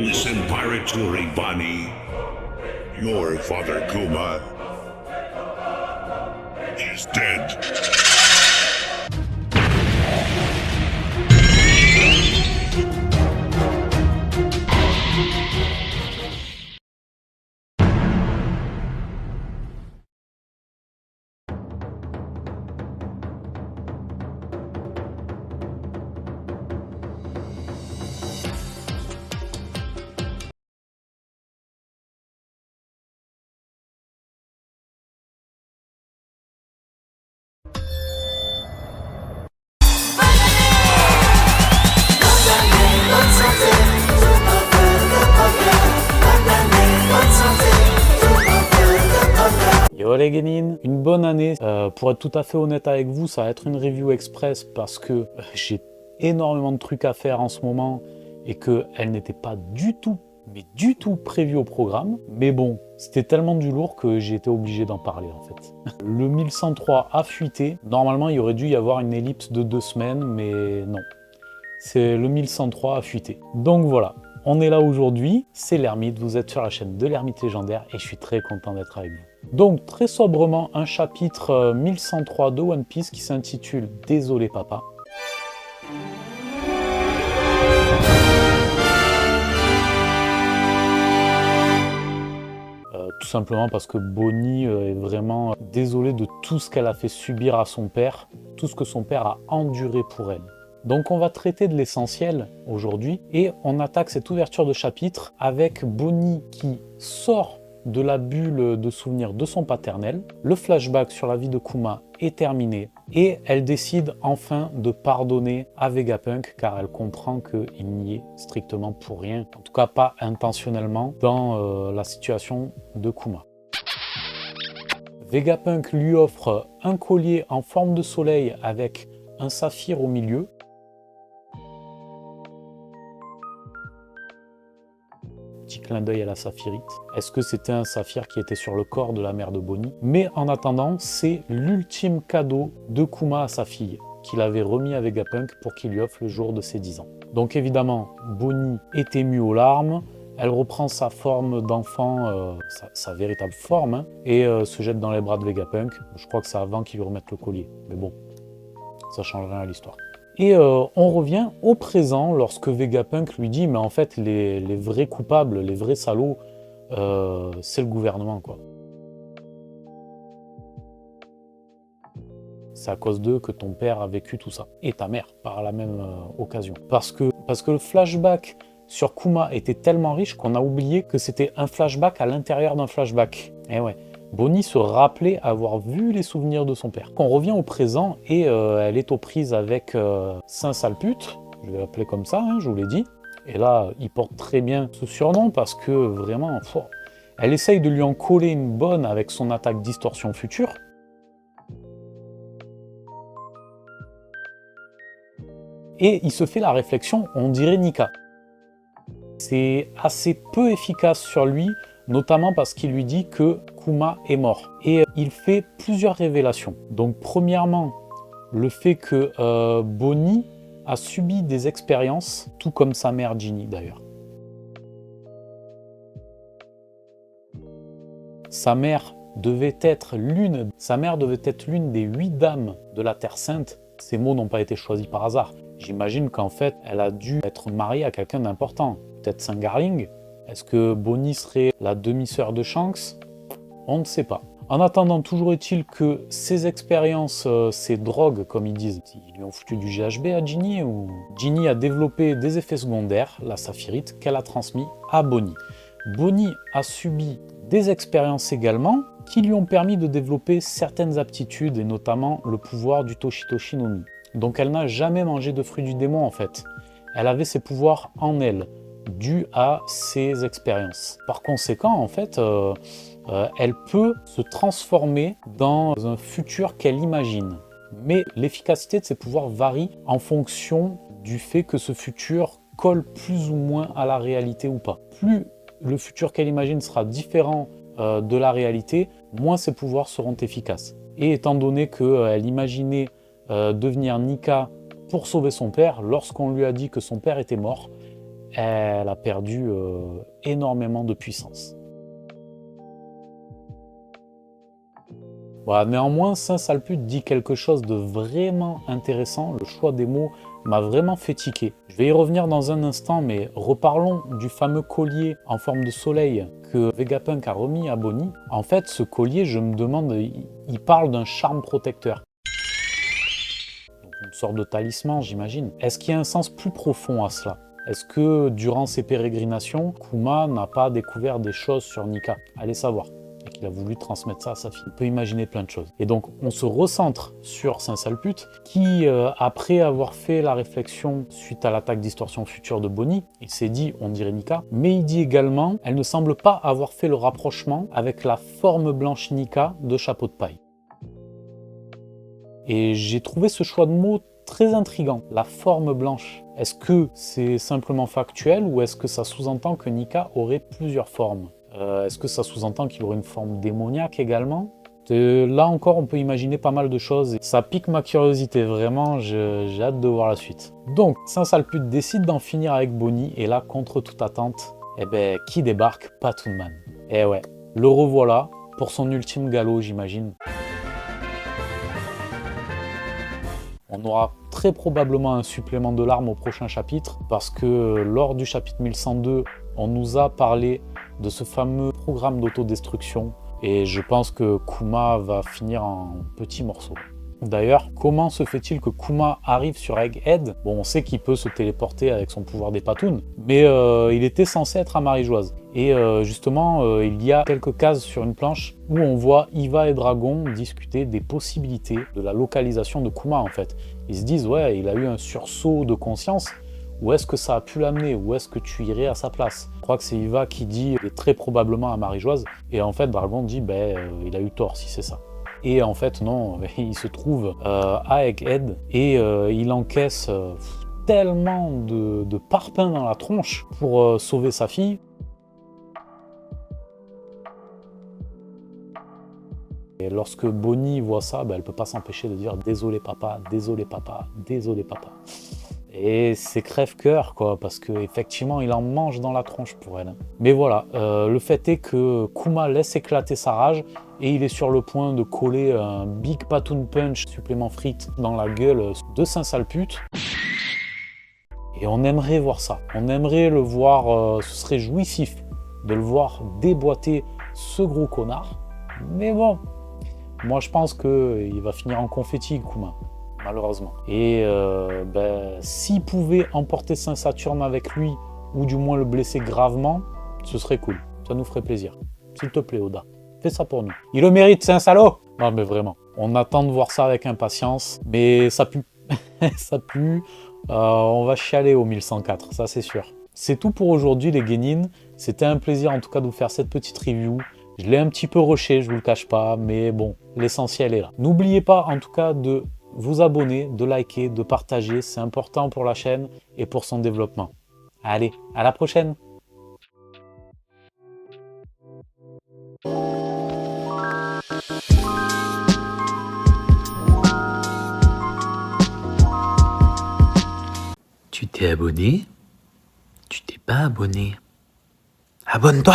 Listen, Piraturi Bunny. Your father Kuma is dead. Yo les gamines, une bonne année. Pour être tout à fait honnête avec vous, ça va être une review express parce que j'ai énormément de trucs à faire en ce moment et qu'elle n'était pas du tout, mais du tout prévue au programme. Mais bon, c'était tellement du lourd que j'ai été obligé d'en parler en fait. Le 1103 a fuité. Normalement, il aurait dû y avoir une ellipse de 2 semaines, mais non. C'est le 1103 a fuité. Donc voilà. On est là aujourd'hui, c'est l'Ermite, vous êtes sur la chaîne de l'Ermite légendaire et je suis très content d'être avec vous. Donc très sobrement, un chapitre 1103 de One Piece qui s'intitule « Désolé papa ». Tout simplement parce que Bonnie est vraiment désolée de tout ce qu'elle a fait subir à son père, tout ce que son père a enduré pour elle. Donc on va traiter de l'essentiel aujourd'hui et on attaque cette ouverture de chapitre avec Bonnie qui sort de la bulle de souvenirs de son paternel. Le flashback sur la vie de Kuma est terminé et elle décide enfin de pardonner à Vegapunk car elle comprend qu'il n'y est strictement pour rien, en tout cas pas intentionnellement, dans la situation de Kuma. Vegapunk lui offre un collier en forme de soleil avec un saphir au milieu. Petit clin d'œil à la saphirite. Est-ce que c'était un saphir qui était sur le corps de la mère de Bonnie? Mais en attendant, c'est l'ultime cadeau de Kuma à sa fille, qu'il avait remis à Vegapunk pour qu'il lui offre le jour de ses 10 ans. Donc évidemment, Bonnie est émue aux larmes, elle reprend sa forme d'enfant, sa véritable forme, hein, et se jette dans les bras de Vegapunk. Je crois que c'est avant qu'il lui remette le collier, mais bon, ça change rien à l'histoire. Et on revient au présent lorsque Vegapunk lui dit « mais en fait les vrais coupables, les vrais salauds, c'est le gouvernement quoi. C'est à cause d'eux que ton père a vécu tout ça, et ta mère par la même occasion. Parce que le flashback sur Kuma était tellement riche qu'on a oublié que c'était un flashback à l'intérieur d'un flashback. Et ouais. Bonnie se rappelait avoir vu les souvenirs de son père. On revient au présent et elle est aux prises avec Saint-Salpute, je vais l'appeler comme ça, hein, je vous l'ai dit. Et là, il porte très bien ce surnom parce que vraiment, elle essaye de lui en coller une bonne avec son attaque distorsion future. Et il se fait la réflexion, on dirait Nika. C'est assez peu efficace sur lui, notamment parce qu'il lui dit que Kuma est mort. Et il fait plusieurs révélations. Donc premièrement, le fait que Bonnie a subi des expériences, tout comme sa mère Ginny d'ailleurs. Sa mère devait être l'une des 8 dames de la Terre Sainte. Ces mots n'ont pas été choisis par hasard. J'imagine qu'en fait, elle a dû être mariée à quelqu'un d'important. Peut-être Sangarling. Est-ce que Bonnie serait la demi-sœur de Shanks? On ne sait pas. En attendant, toujours est-il que ces expériences, ces drogues, comme ils disent, ils lui ont foutu du GHB à Ginny ou... Ginny a développé des effets secondaires, la saphirite, qu'elle a transmis à Bonnie. Bonnie a subi des expériences également qui lui ont permis de développer certaines aptitudes et notamment le pouvoir du Toshitoshi no Mi. Donc elle n'a jamais mangé de fruits du démon en fait. Elle avait ses pouvoirs en elle, dû à ses expériences. Par conséquent, en fait, elle peut se transformer dans un futur qu'elle imagine. Mais l'efficacité de ses pouvoirs varie en fonction du fait que ce futur colle plus ou moins à la réalité ou pas. Plus le futur qu'elle imagine sera différent de la réalité, moins ses pouvoirs seront efficaces. Et étant donné qu'elle imaginait devenir Nika pour sauver son père, lorsqu'on lui a dit que son père était mort, elle a perdu énormément de puissance. Voilà, néanmoins, Saint-Salpute dit quelque chose de vraiment intéressant. Le choix des mots m'a vraiment fait tiquer. Je vais y revenir dans un instant, mais reparlons du fameux collier en forme de soleil que Vegapunk a remis à Bonnie. En fait, ce collier, je me demande, il parle d'un charme protecteur. Donc une sorte de talisman, j'imagine. Est-ce qu'il y a un sens plus profond à cela? Est-ce que, durant ses pérégrinations, Kuma n'a pas découvert des choses sur Nika? Allez savoir. Et qu'il a voulu transmettre ça à sa fille. On peut imaginer plein de choses. Et donc, on se recentre sur Saint-Salpute, qui, après avoir fait la réflexion suite à l'attaque Distorsion Future de Bonnie, il s'est dit, on dirait Nika, mais il dit également, elle ne semble pas avoir fait le rapprochement avec la forme blanche Nika de Chapeau de paille. Et j'ai trouvé ce choix de mots très intriguant, la forme blanche. Est-ce que c'est simplement factuel ou est-ce que ça sous-entend que Nika aurait plusieurs formes? Est-ce que ça sous-entend qu'il aurait une forme démoniaque également? Là encore, on peut imaginer pas mal de choses. Ça pique ma curiosité, vraiment, j'ai hâte de voir la suite. Donc, Saint-Salpute décide d'en finir avec Bonnie, et là, contre toute attente, eh ben, qui débarque? Patounman. Eh ouais, le revoilà, pour son ultime galop, j'imagine. On aura très probablement un supplément de larmes au prochain chapitre, parce que lors du chapitre 1102, on nous a parlé de ce fameux programme d'autodestruction, et je pense que Kuma va finir en petits morceaux. D'ailleurs, comment se fait-il que Kuma arrive sur Egghead? Bon, on sait qu'il peut se téléporter avec son pouvoir des patounes, mais il était censé être à Marie-Joise. Et justement, il y a quelques cases sur une planche où on voit Iva et Dragon discuter des possibilités de la localisation de Kuma, en fait. Ils se disent, ouais, il a eu un sursaut de conscience. Où est-ce que ça a pu l'amener? Où est-ce que tu irais à sa place? Je crois que c'est Iva qui dit « très probablement à Marie-Joise ». Et en fait, Dragon dit il a eu tort si c'est ça. Et en fait, non, il se trouve à Egghead et il encaisse tellement de parpaings dans la tronche pour sauver sa fille. Et lorsque Bonnie voit ça, elle ne peut pas s'empêcher de dire « désolé papa, désolé papa, désolé papa ». Et c'est crève-cœur, quoi, parce qu'effectivement, il en mange dans la tronche pour elle. Mais voilà, le fait est que Kuma laisse éclater sa rage et il est sur le point de coller un Big Patoon Punch supplément frites dans la gueule de Saint-Salpute. Et on aimerait voir ça. On aimerait le voir, ce serait jouissif de le voir déboîter ce gros connard. Mais bon, moi je pense qu'il va finir en confetti, Kuma. Malheureusement. Et s'il pouvait emporter Saint-Saturne avec lui, ou du moins le blesser gravement, ce serait cool. Ça nous ferait plaisir. S'il te plaît, Oda, fais ça pour nous. Il le mérite, c'est un salaud! Non mais vraiment, on attend de voir ça avec impatience, mais ça pue. Ça pue. On va chialer au 1104, ça c'est sûr. C'est tout pour aujourd'hui les Genin. C'était un plaisir en tout cas de vous faire cette petite review. Je l'ai un petit peu rushé, je vous le cache pas, mais bon, l'essentiel est là. N'oubliez pas en tout cas de vous abonner, de liker, de partager, c'est important pour la chaîne et pour son développement. Allez, à la prochaine! Tu t'es abonné? Tu t'es pas abonné? Abonne-toi!